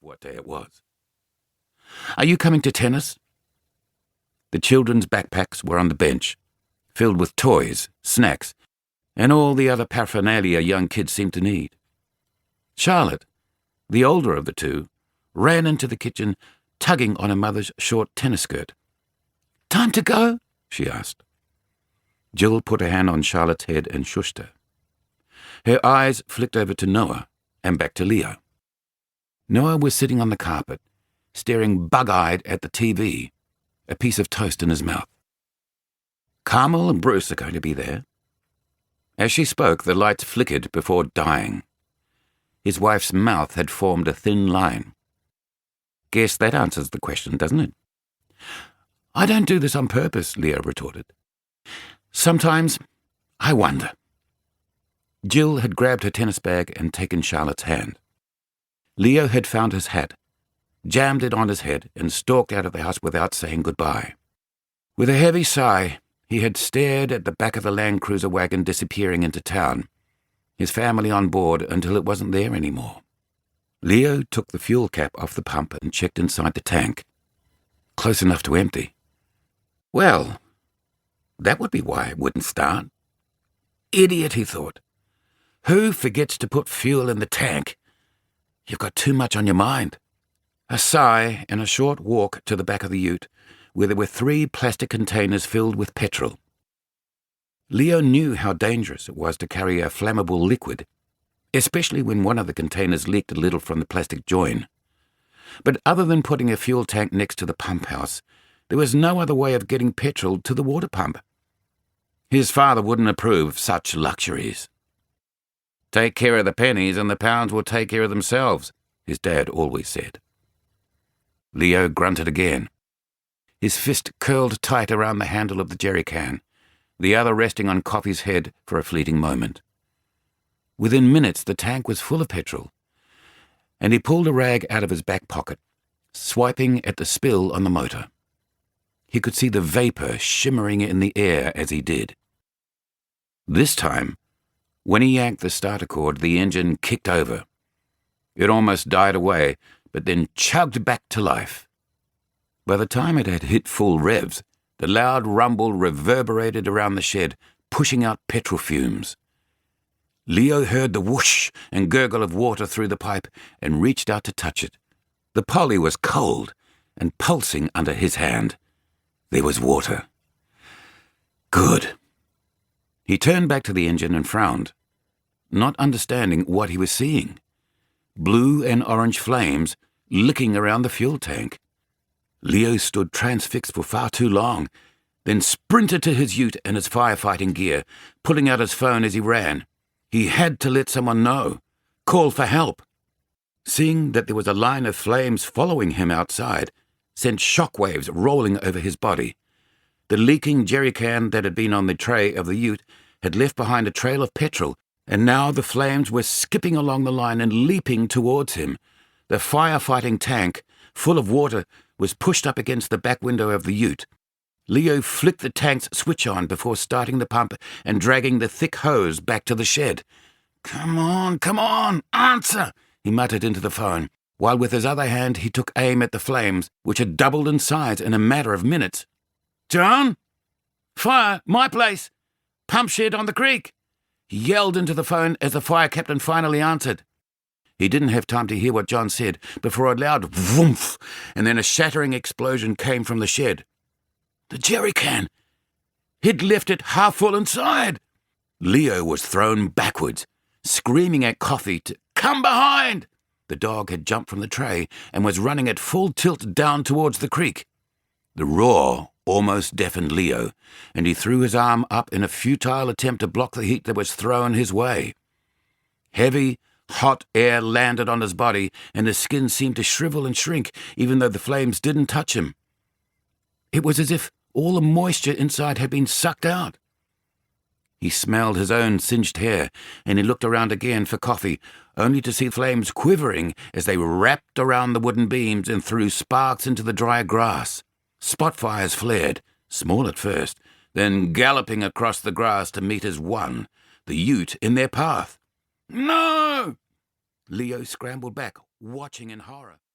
what day it was. "Are you coming to tennis?" The children's backpacks were on the bench, filled with toys, snacks, and all the other paraphernalia young kids seemed to need. Charlotte, the older of the two, ran into the kitchen, tugging on her mother's short tennis skirt. "Time to go?" she asked. Jill put her hand on Charlotte's head and shushed her. Her eyes flicked over to Noah and back to Leo. Noah was sitting on the carpet, staring bug-eyed at the TV, a piece of toast in his mouth. "Carmel and Bruce are going to be there." As she spoke, the lights flickered before dying. His wife's mouth had formed a thin line. "Guess that answers the question, doesn't it?" "I don't do this on purpose," Leo retorted. "Sometimes I wonder." Jill had grabbed her tennis bag and taken Charlotte's hand. Leo had found his hat, jammed it on his head, and stalked out of the house without saying goodbye. With a heavy sigh, he had stared at the back of the Land Cruiser wagon disappearing into town, his family on board until it wasn't there anymore. Leo took the fuel cap off the pump and checked inside the tank. Close enough to empty. Well, that would be why it wouldn't start. Idiot, he thought. Who forgets to put fuel in the tank? You've got too much on your mind. A sigh and a short walk to the back of the ute, where there were 3 plastic containers filled with petrol. Leo knew how dangerous it was to carry a flammable liquid, especially when one of the containers leaked a little from the plastic join. But other than putting a fuel tank next to the pump house, there was no other way of getting petrol to the water pump. His father wouldn't approve of such luxuries. "Take care of the pennies and the pounds will take care of themselves," his dad always said. Leo grunted again. His fist curled tight around the handle of the jerry can, the other resting on Coffee's head for a fleeting moment. Within minutes the tank was full of petrol, and he pulled a rag out of his back pocket, swiping at the spill on the motor. He could see the vapour shimmering in the air as he did. This time, when he yanked the starter cord, the engine kicked over. It almost died away, but then chugged back to life. By the time it had hit full revs, the loud rumble reverberated around the shed, pushing out petrol fumes. Leo heard the whoosh and gurgle of water through the pipe and reached out to touch it. The poly was cold and pulsing under his hand. There was water. Good. He turned back to the engine and frowned, not understanding what he was seeing. Blue and orange flames licking around the fuel tank. Leo stood transfixed for far too long, then sprinted to his ute and his firefighting gear, pulling out his phone as he ran. He had to let someone know, call for help. Seeing that there was a line of flames following him outside sent shockwaves rolling over his body. The leaking jerry can that had been on the tray of the ute had left behind a trail of petrol, and now the flames were skipping along the line and leaping towards him. The firefighting tank, full of water, was pushed up against the back window of the ute. Leo flicked the tank's switch on before starting the pump and dragging the thick hose back to the shed. Come on, answer!" he muttered into the phone, while with his other hand he took aim at the flames, which had doubled in size in a matter of minutes. "John? Fire, my place! Pump shed on the creek!" He yelled into the phone as the fire captain finally answered. He didn't have time to hear what John said before a loud whoomph, and then a shattering explosion came from the shed. The jerry can! He'd left it half full inside! Leo was thrown backwards, screaming at Coffee to come behind. The dog had jumped from the tray and was running at full tilt down towards the creek. The roar almost deafened Leo, and he threw his arm up in a futile attempt to block the heat that was thrown his way. Heavy, hot air landed on his body, and his skin seemed to shrivel and shrink, even though the flames didn't touch him. It was as if all the moisture inside had been sucked out. He smelled his own singed hair, and he looked around again for Coffee, only to see flames quivering as they wrapped around the wooden beams and threw sparks into the dry grass. Spot fires flared, small at first, then galloping across the grass to meet as one, the ute in their path. "No!" Leo scrambled back, watching in horror.